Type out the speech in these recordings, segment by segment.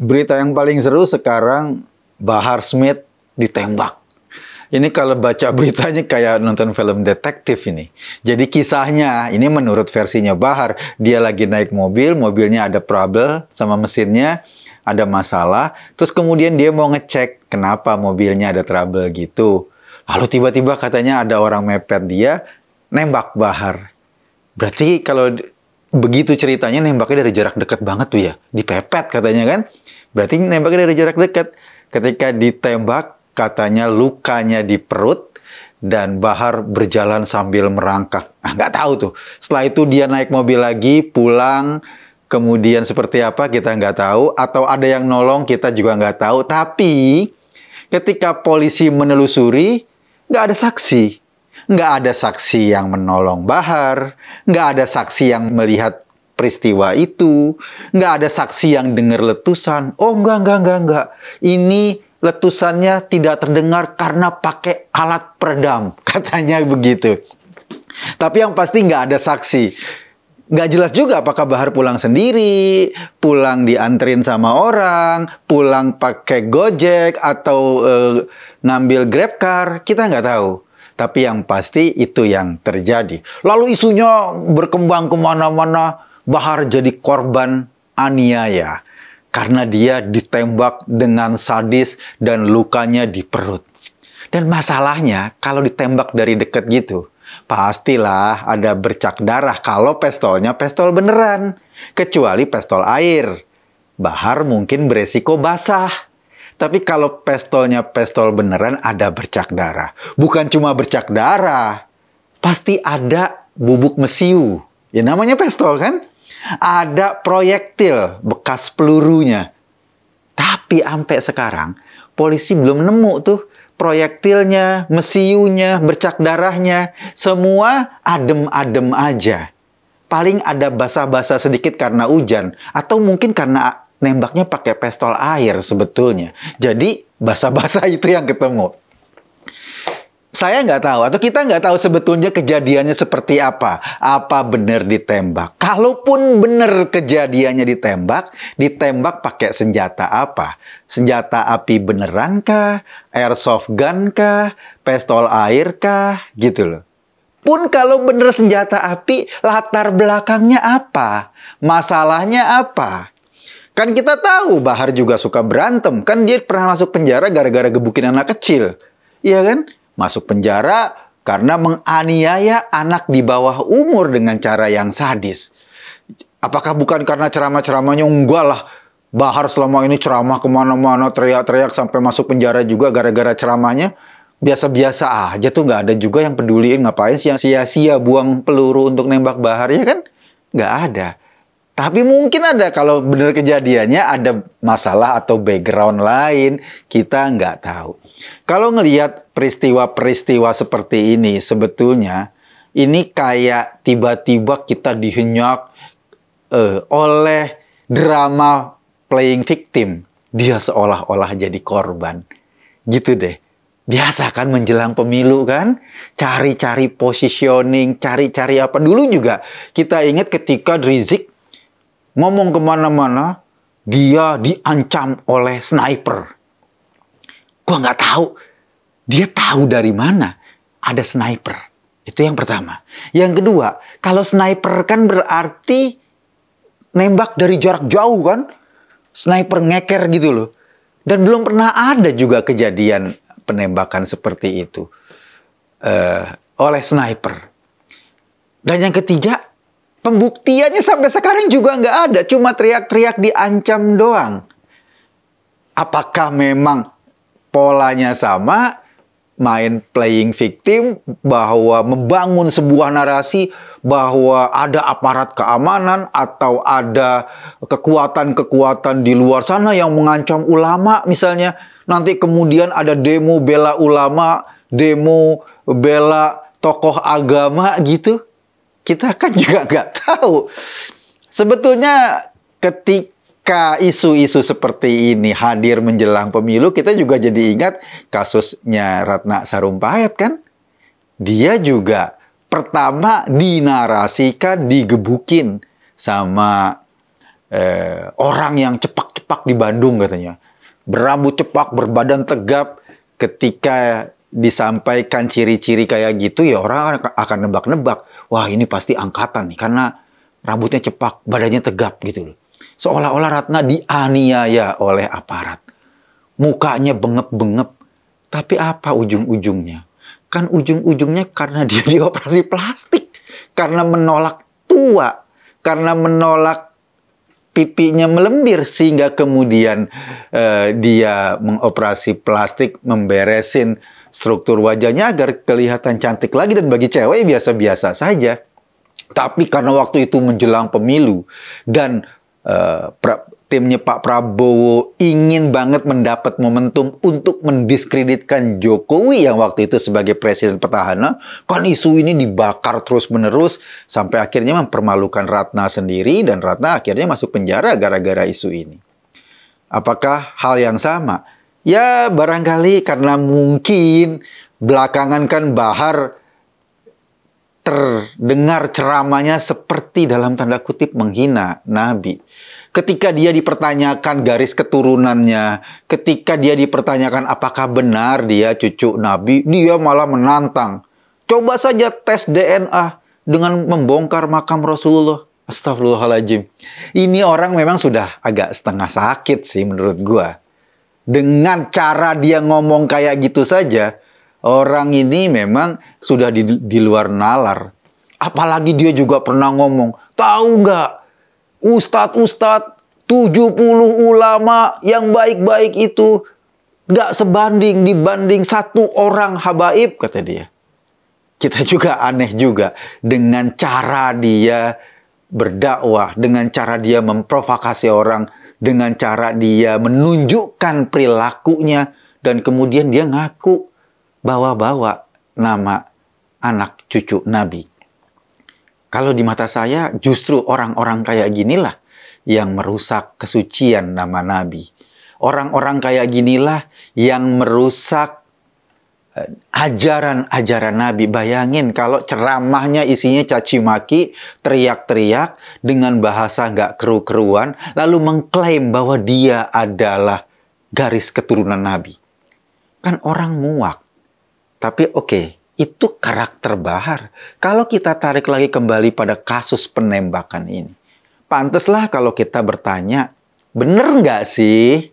Berita yang paling seru sekarang, Bahar Smith ditembak. Ini kalau baca beritanya kayak nonton film detektif ini. Jadi kisahnya, ini menurut versinya Bahar, dia lagi naik mobil, mobilnya ada trouble sama mesinnya, ada masalah. Terus kemudian dia mau ngecek kenapa mobilnya ada trouble gitu. Lalu tiba-tiba katanya ada orang mepet dia, nembak Bahar. Berarti kalau begitu ceritanya nembaknya dari jarak dekat banget tuh ya. Dipepet katanya kan. Berarti nembaknya dari jarak dekat. Ketika ditembak, katanya lukanya di perut. Dan Bahar berjalan sambil merangkak. Nggak tahu tuh. Setelah itu dia naik mobil lagi, pulang. Kemudian seperti apa kita nggak tahu. Atau ada yang nolong kita juga nggak tahu. Tapi ketika polisi menelusuri, nggak ada saksi. Nggak ada saksi yang menolong Bahar, nggak ada saksi yang melihat peristiwa itu, nggak ada saksi yang dengar letusan. Oh, enggak. Ini letusannya tidak terdengar karena pakai alat peredam, katanya begitu. Tapi yang pasti nggak ada saksi. Nggak jelas juga apakah Bahar pulang sendiri, pulang dianterin sama orang, pulang pakai Gojek, atau ngambil GrabCar, kita nggak tahu. Tapi yang pasti itu yang terjadi. Lalu isunya berkembang kemana-mana. Bahar jadi korban aniaya. Karena dia ditembak dengan sadis dan lukanya di perut. Dan masalahnya kalau ditembak dari dekat gitu, pastilah ada bercak darah kalau pistolnya pistol beneran. Kecuali pistol air. Bahar mungkin beresiko basah. Tapi kalau pistolnya pistol beneran ada bercak darah. Bukan cuma bercak darah. Pasti ada bubuk mesiu. Ya namanya pistol kan? Ada proyektil bekas pelurunya. Tapi sampai sekarang polisi belum nemu tuh proyektilnya, mesiunya, bercak darahnya. Semua adem-adem aja. Paling ada basah-basah sedikit karena hujan. Atau mungkin karena nembaknya pakai pistol air sebetulnya. Jadi basah-basah itu yang ketemu. Saya nggak tahu, atau kita nggak tahu sebetulnya kejadiannya seperti apa. Apa benar ditembak? Kalaupun benar kejadiannya ditembak pakai senjata apa? Senjata api beneran kah? Airsoft gun kah? Pistol air kah? Gitu loh. Pun kalau benar senjata api, latar belakangnya apa? Masalahnya apa? Kan kita tahu Bahar juga suka berantem. Kan dia pernah masuk penjara gara-gara gebukin anak kecil. Iya kan? Masuk penjara karena menganiaya anak di bawah umur dengan cara yang sadis. Apakah bukan karena ceramah-ceramahnya? Enggak lah. Bahar selama ini ceramah kemana-mana, teriak-teriak sampai masuk penjara juga gara-gara ceramahnya. Biasa-biasa aja tuh, nggak ada juga yang peduliin. Ngapain sih yang sia-sia buang peluru untuk nembak Bahar, ya kan? Nggak ada. Tapi mungkin ada, kalau benar kejadiannya ada masalah atau background lain, kita nggak tahu. Kalau ngelihat peristiwa-peristiwa seperti ini, sebetulnya ini kayak tiba-tiba kita dihenyak oleh drama playing victim. Dia seolah-olah jadi korban. Gitu deh. Biasa kan menjelang pemilu kan? Cari-cari positioning, cari-cari apa. Dulu juga kita ingat ketika Rizik ngomong kemana-mana, dia diancam oleh sniper. Gua nggak tahu. Dia tahu dari mana ada sniper. Itu yang pertama. Yang kedua, kalau sniper kan berarti nembak dari jarak jauh kan? Sniper ngeker gitu loh. Dan belum pernah ada juga kejadian penembakan seperti itu oleh sniper. Dan yang ketiga, pembuktiannya sampai sekarang juga nggak ada. Cuma teriak-teriak diancam doang. Apakah memang polanya sama? Main playing victim, bahwa membangun sebuah narasi bahwa ada aparat keamanan atau ada kekuatan-kekuatan di luar sana yang mengancam ulama misalnya. Nanti kemudian ada demo bela ulama, demo bela tokoh agama gitu. Kita kan juga nggak tahu. Sebetulnya ketika isu-isu seperti ini hadir menjelang pemilu, kita juga jadi ingat kasusnya Ratna Sarumpait kan. Dia juga pertama dinarasikan, digebukin sama orang yang cepat cepak di Bandung katanya. Berambut cepak, berbadan tegap. Ketika disampaikan ciri-ciri kayak gitu, ya orang akan nebak-nebak. Wah, ini pasti angkatan nih, karena rambutnya cepak, badannya tegap gitu loh. Seolah-olah Ratna dianiaya oleh aparat. Mukanya bengep-bengep. Tapi apa ujung-ujungnya? Kan ujung-ujungnya karena dia dioperasi plastik. Karena menolak tua. Karena menolak pipinya melembir. Sehingga kemudian dia mengoperasi plastik, memberesin struktur wajahnya agar kelihatan cantik lagi. Dan bagi cewek biasa-biasa saja. Tapi karena waktu itu menjelang pemilu dan timnya Pak Prabowo ingin banget mendapat momentum untuk mendiskreditkan Jokowi yang waktu itu sebagai presiden petahana, kan isu ini dibakar terus-menerus sampai akhirnya mempermalukan Ratna sendiri dan Ratna akhirnya masuk penjara gara-gara isu ini. Apakah hal yang sama? Ya barangkali karena mungkin belakangan kan Bahar terdengar ceramahnya seperti dalam tanda kutip menghina Nabi. Ketika dia dipertanyakan garis keturunannya, ketika dia dipertanyakan apakah benar dia cucu Nabi, dia malah menantang. Coba saja tes DNA dengan membongkar makam Rasulullah. Astagfirullahaladzim. Ini orang memang sudah agak setengah sakit sih menurut gua. Dengan cara dia ngomong kayak gitu saja, orang ini memang sudah di luar nalar. Apalagi dia juga pernah ngomong, tahu nggak, Ustadz 70 ulama yang baik-baik itu nggak sebanding dibanding satu orang habaib, kata dia. Kita juga aneh juga dengan cara dia berdakwah, dengan cara dia memprovokasi orang, dengan cara dia menunjukkan perilakunya, dan kemudian dia ngaku bawa-bawa nama anak cucu Nabi. Kalau di mata saya justru orang-orang kayak ginilah yang merusak kesucian nama Nabi. Orang-orang kayak ginilah yang merusak ajaran-ajaran Nabi. Bayangin kalau ceramahnya isinya caci maki, teriak-teriak dengan bahasa nggak keru-keruan, lalu mengklaim bahwa dia adalah garis keturunan Nabi. Kan orang muak. Tapi oke, itu karakter Bahar. Kalau kita tarik lagi kembali pada kasus penembakan ini, pantaslah kalau kita bertanya, bener nggak sih?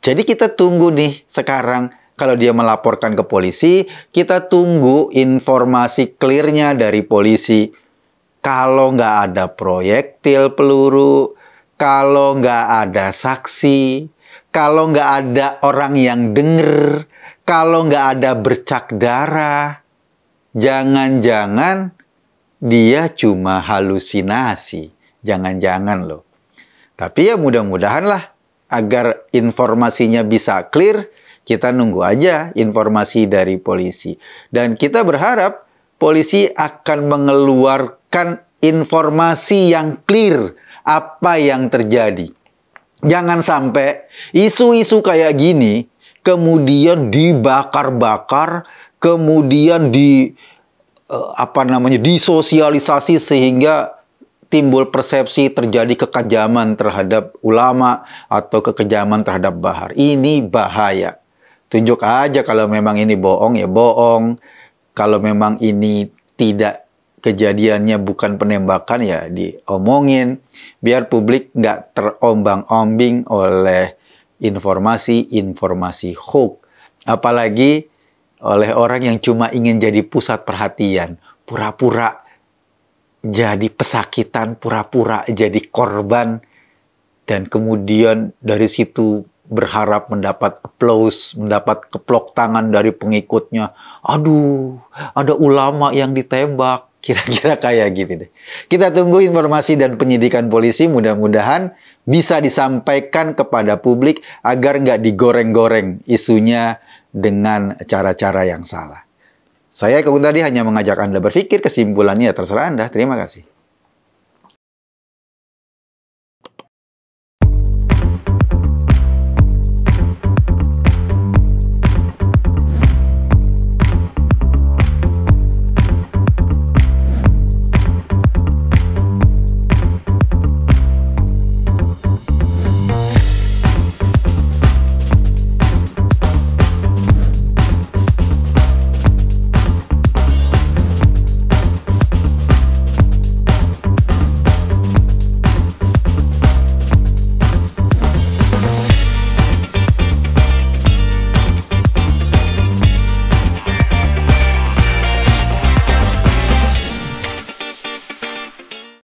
Jadi kita tunggu nih sekarang, kalau dia melaporkan ke polisi, kita tunggu informasi clear-nya dari polisi. Kalau nggak ada proyektil peluru, kalau nggak ada saksi, kalau nggak ada orang yang denger, kalau nggak ada bercak darah, jangan-jangan dia cuma halusinasi. Jangan-jangan loh. Tapi ya mudah-mudahan lah agar informasinya bisa clear, kita nunggu aja informasi dari polisi. Dan kita berharap polisi akan mengeluarkan informasi yang clear apa yang terjadi. Jangan sampai isu-isu kayak gini kemudian dibakar-bakar, kemudian disosialisasi sehingga timbul persepsi terjadi kekejaman terhadap ulama atau kekejaman terhadap Bahar. Ini bahaya. Tunjuk aja kalau memang ini bohong ya bohong. Kalau memang ini tidak kejadiannya bukan penembakan ya diomongin. Biar publik nggak terombang-ambing oleh informasi-informasi hoax. Apalagi oleh orang yang cuma ingin jadi pusat perhatian. Pura-pura jadi pesakitan, pura-pura jadi korban. Dan kemudian dari situ berharap mendapat applause, mendapat keplok tangan dari pengikutnya. Aduh, ada ulama yang ditembak. Kira-kira kayak gitu deh. Kita tunggu informasi dan penyidikan polisi, mudah-mudahan bisa disampaikan kepada publik agar nggak digoreng-goreng isunya dengan cara-cara yang salah. Saya Kung tadi hanya mengajak Anda berpikir, kesimpulannya terserah Anda. Terima kasih.